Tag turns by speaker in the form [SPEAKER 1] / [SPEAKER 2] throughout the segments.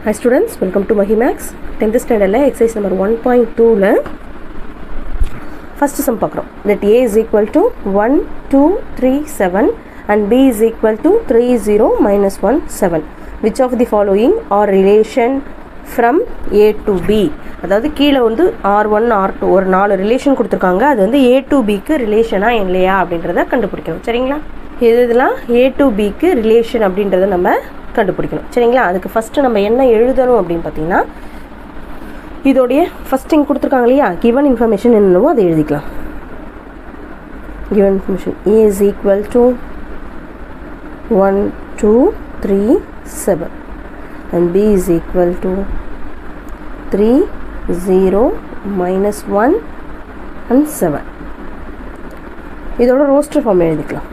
[SPEAKER 1] Hi students, welcome to Mahimax 10th standard exercise number 1.2 first sum பார்க்குறோம். Let A is equal to 1, 2, 3, 7 and B is equal to 3, 0, minus 1, 7. Which of the following are relation from A to B? அதாவது கீழே வந்து R1, R2 ஒரு 4 relation கொடுத்துருக்காங்க. அது வந்து A to Bக்கு ரிலேஷனா இல்லையா அப்படின்றத கண்டுபிடிக்கணும். சரிங்களா? இதெல்லாம் A to Bக்கு ரிலேஷன் அப்படின்றத நம்ம கண்டுபிடிக்கணும். சரிங்களா? அதுக்கு ஃபஸ்ட்டு நம்ம என்ன எழுதணும் அப்படின்னு பார்த்தீங்கன்னா, இதோடைய ஃபஸ்ட் இங்கே கொடுத்துருக்காங்க இல்லையா, கிவன் இன்ஃபர்மேஷன் என்னவோ அதை எழுதிக்கலாம். Given information A is equal to 1, 2, 3, 7 and B is equal to 3, 0, minus 1 and 7. இதோட ரோஸ்டர் ஃபார்ம் எழுதிக்கலாம்.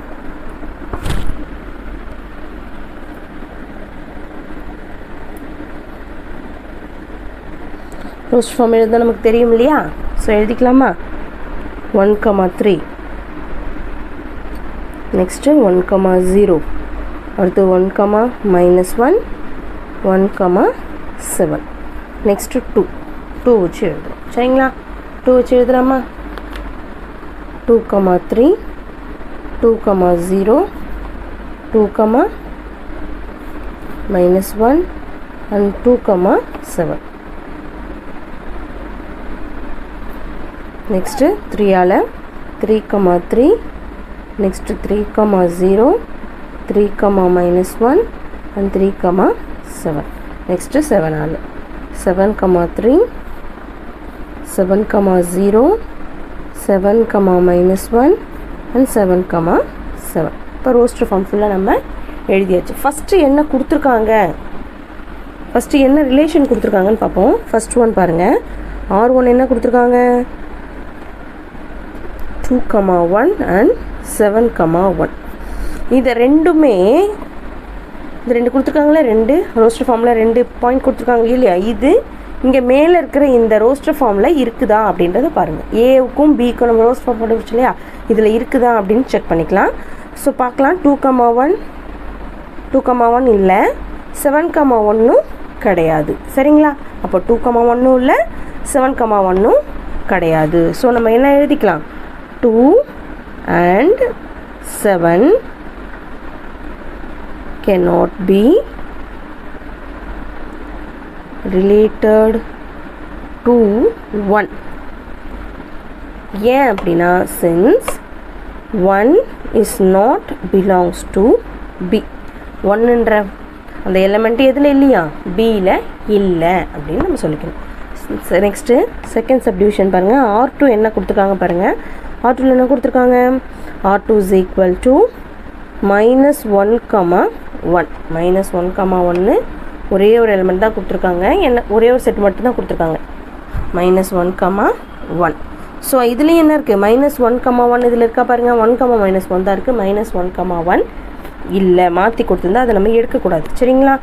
[SPEAKER 1] ரோஸ்டர் ஃபார்ம் எழுத நமக்கு தெரியும் இல்லையா, ஸோ எழுதிக்கலாமா. 1, 3, நெக்ஸ்ட்டு 1, 0, அடுத்து 1, minus 1, 1, 7, நெக்ஸ்ட்டு 2 வச்சு எழுதுறோம். சரிங்களா? 2 வச்சு எழுதுலாமா. 2, 3, 2, 0, 2, minus 1 and 2, 7. நெக்ஸ்ட்டு 3ஆல் 3, 3, நெக்ஸ்ட்டு 3, 0, 3, minus 1 and 3, 7. நெக்ஸ்ட்டு 7ஆல் 7, 3, 7, 0, 7, minus 1 and 7, 7. இப்போ ரோஸ்டர் ஃபார்ம் ஃபுல்லாக நம்ம எழுதியாச்சு. ஃபஸ்ட்டு என்ன கொடுத்துருக்காங்க, ஃபஸ்ட்டு என்ன ரிலேஷன் கொடுத்துருக்காங்கன்னு பார்ப்போம். ஃபஸ்ட் ஒன் பாருங்கள். R1 என்ன கொடுத்துருக்காங்க, 2, 1 and 7, 1. இது ரெண்டுமே, இந்த ரெண்டு கொடுத்துருக்காங்களே, ரெண்டு ரோஸ்டர் ஃபார்மில் 2 பாயிண்ட் கொடுத்துருக்காங்க இல்லையா, இது இங்கே மேலே இருக்கிற இந்த ரோஸ்டர் ஃபார்மில் இருக்குதா அப்படின்றத பாருங்கள். ஏவுக்கும் பிக்கும் நம்ம ரோஸ்டர் ஃபார்ம் போட்டு வச்சு இல்லையா, இதில் இருக்குதா அப்படின்னு செக் பண்ணிக்கலாம். ஸோ பார்க்கலாம். 2, 1 இல்லை, 7, 1 கிடையாது. சரிங்களா? அப்போ 2, 1 இல்லை, 7, 1 கிடையாது. ஸோ நம்ம என்ன எழுதிக்கலாம், 2 and 7 cannot be related to 1. ஏன் அப்படின்னா, since 1 is not belongs to B. 1ன்ற அந்த எலிமெண்ட் எதில் இல்லையா, Bயில் இல்லை அப்படின்னு நம்ம சொல்லிக்கணும். நெக்ஸ்ட்டு செகண்ட் சப்டிவிஷன் பாருங்கள். R2 என்ன கொடுத்துருக்காங்க பாருங்கள். R2 என்ன கொடுத்துருக்காங்க, R2 is equal to minus 1, 1. minus 1, 1 ஒரே ஒரு எலிமெண்ட் தான் கொடுத்துருக்காங்க. என்ன ஒரே ஒரு செட் மட்டும் தான் கொடுத்துருக்காங்க. minus 1, 1. ஸோ இதுலேயும் என்ன இருக்குது, minus 1, 1 இதில் இருக்கா பாருங்கள். 1, minus 1 தான் இருக்குது. minus 1, 1 இல்லை, மாற்றி கொடுத்துருந்தா அதை நம்ம எடுக்கக்கூடாது. சரிங்களா?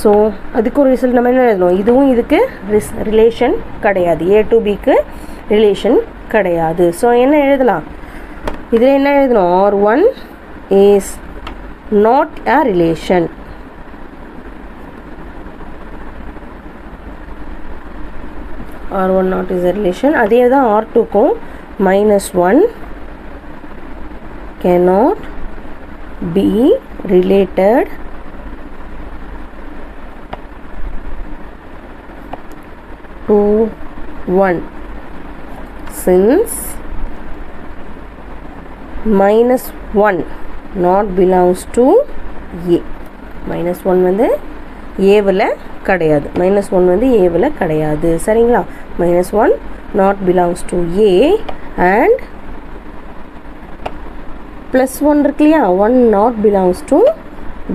[SPEAKER 1] ஸோ அதுக்கு ஒரு ரிசல்ட் நம்ம என்ன எழுதணும், இதுவும் இதுக்கு ரிலேஷன் கிடையாது, A to Bக்கு ரிலேஷன் கிடையாது. ஸோ என்ன எழுதலாம், இதில் என்ன எழுதணும், R1 is not a relation. R1 not is a relation. அதே தான் R2க்கும் minus 1 cannot be related to 1 since minus 1 not belongs to A. minus 1 வந்து ஏவில் கிடையாது. minus 1 வந்து ஏவில் கிடையாது. சரிங்களா? minus 1 not belongs to A and plus 1 இருக்கு இல்லையா, 1 not belongs to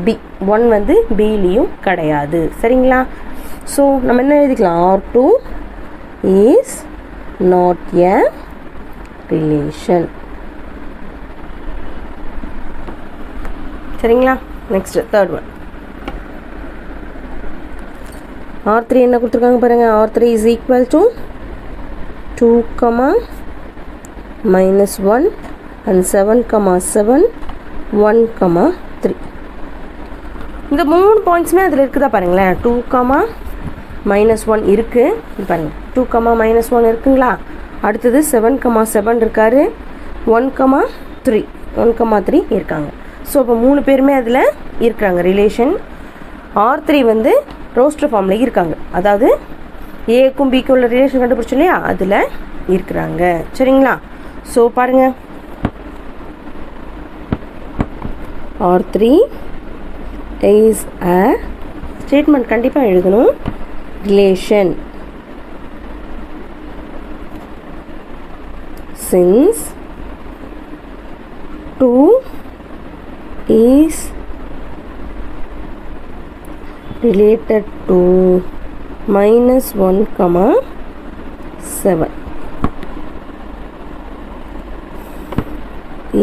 [SPEAKER 1] B. 1 வந்து Bலேயும் கிடையாது. சரிங்களா? ஸோ நம்ம என்ன எழுதிக்கலாம், R2 is not a relation. சரிங்களா? Next third one. R3 என்ன கொடுத்துருக்காங்க பாருங்கள். R3 is equal to 2, minus 1 and 7, 7, 1, 3. இந்த மூணு பாயிண்ட்ஸ்மே அதில் இருக்குதா பாருங்களேன். 2, -1 இருக்குது. இது பாருங்கள் 2, -1 இருக்குங்களா. அடுத்தது 7, 7 இருக்கார். 1, 3 இருக்காங்க. ஸோ இப்போ 3 பேருமே அதில் இருக்கிறாங்க ரிலேஷன். R3 வந்து ரோஸ்டர் ஃபார்மில் இருக்காங்க. அதாவது ஏக்கும் பிக்கும் உள்ள ரிலேஷன் கண்டுபிடிச்சோம் இல்லையா, அதில் இருக்கிறாங்க. சரிங்களா. ஸோ பாருங்கள், R3 இஸ் அ ஸ்டேட்மெண்ட் கண்டிப்பாக எழுதணும். Relation since 2 is related to -1, 7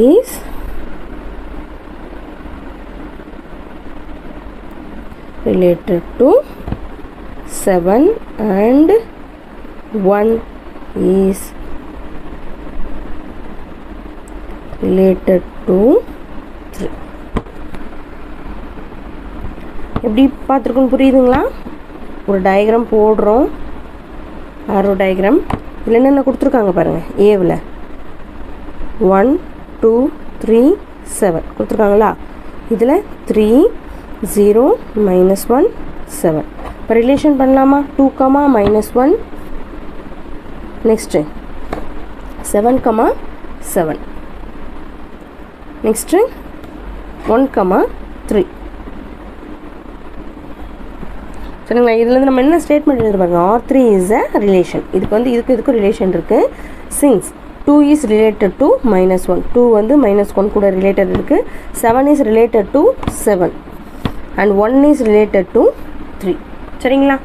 [SPEAKER 1] is related to 7 and 1 is related to 3. எப்படி பார்த்துருக்குன்னு புரியுதுங்களா. ஒரு டயக்ராம் போடுறோம், ஆரோ டயக்ராம். இதில் என்னென்ன கொடுத்துருக்காங்க பாருங்கள். ஏவில் 1, 2, 3, 7 கொடுத்துருக்காங்களா. இதில் 3, 0, -1, 7. இப்போ ரிலேஷன் பண்ணலாமா. 2, -1, நெக்ஸ்ட்டு 7, 7, நெக்ஸ்ட்டு 1, 3. சரிங்களா. இதுலேருந்து நம்ம என்ன ஸ்டேட்மெண்ட் எழுதுப்பாங்க. R3 is a relation. இதுக்கும் ரிலேஷன் இருக்குது. சின்ஸ் 2 இஸ் ரிலேட்டட் டு -1, 2 வந்து -1 கூட ரிலேட்டட் இருக்குது. 7 is related to 7 and 1 is related to 3. சரிங்களா.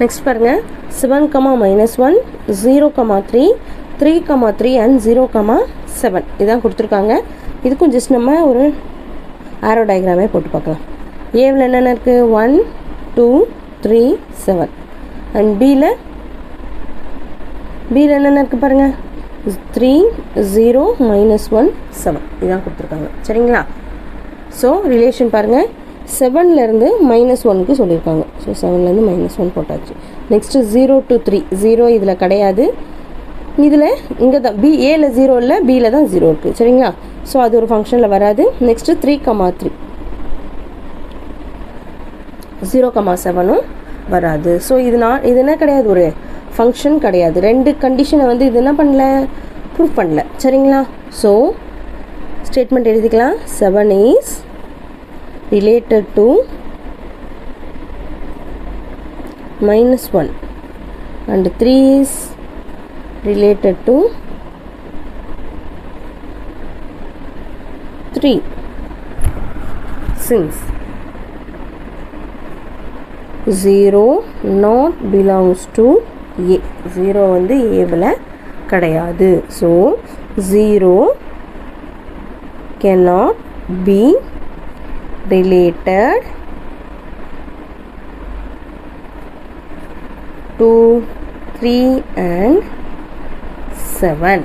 [SPEAKER 1] நெக்ஸ்ட் பாருங்கள். 7, -1, 0, 3, 3, 3 அண்ட் 0, 7 இதான் கொடுத்துருக்காங்க. இதுக்கும் ஜஸ்ட் நம்ம ஒரு ஆரோ டயக்ராமே போட்டு பார்க்கலாம். ஏவில் என்னென்ன இருக்குது. 1, 2, 3, 7 அண்ட் பியில் என்னென்ன இருக்குது பாருங்கள். 3, 0, -1, 7 இதான் கொடுத்துருக்காங்க. சரிங்களா. ஸோ ரிலேஷன் பாருங்கள். 7லேருந்து -1க்கு சொல்லியிருக்காங்க. ஸோ 7லேருந்து -1 போட்டாச்சு. நெக்ஸ்ட்டு 0 to 3, 0 இதில் கிடையாது. இதில் இங்கே தான் ஏல 0 இல்லை, பியில் தான் 0 இருக்குது. சரிங்களா. ஸோ அது ஒரு ஃபங்க்ஷனில் வராது. நெக்ஸ்ட்டு 3, 3, 0, 7ம் வராது. ஸோ இது என்ன கிடையாது, ஒரு ஃபங்க்ஷன் கிடையாது. 2 கண்டிஷனை வந்து இது என்ன பண்ணல, ப்ரூவ் பண்ணல. சரிங்களா. ஸோ ஸ்டேட்மெண்ட் எழுதிக்கலாம். 7 is related to -1 and 3 is related to 3 since 0 not belongs to A. 0 வந்து ஏவில் கிடையாது. So 0 cannot be related to 3 and 7.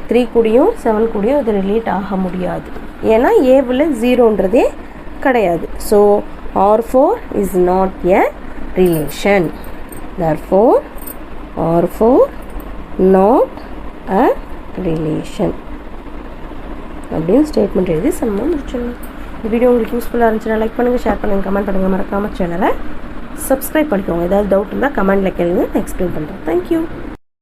[SPEAKER 1] 3 கூடியும் 7 கூடியும் அது ரிலேட் ஆக முடியாது. ஏன்னா ஏவில் 0ன்றதே கிடையாது. So R4 is not a relation. Therefore R4 not a relation அப்படின்னு statement எழுதி சம்ம முடிச்சிடணும். இந்த வீடியோ உங்களுக்கு யூஸ்ஃபுல்லாக இருந்துச்சுன்னா லைக் பண்ணுங்கள், ஷேர் பண்ணுங்கள், கமெண்ட் பண்ணுங்கள். மறக்காமல் சேனலை சப்ஸ்கிரைப் பண்ணிக்கோங்க. ஏதாவது டவுட் இருந்தால் கமெண்டில் கேளுங்க, நான் எக்ஸ்பிளைன் பண்ணுறேன். தேங்க்யூ.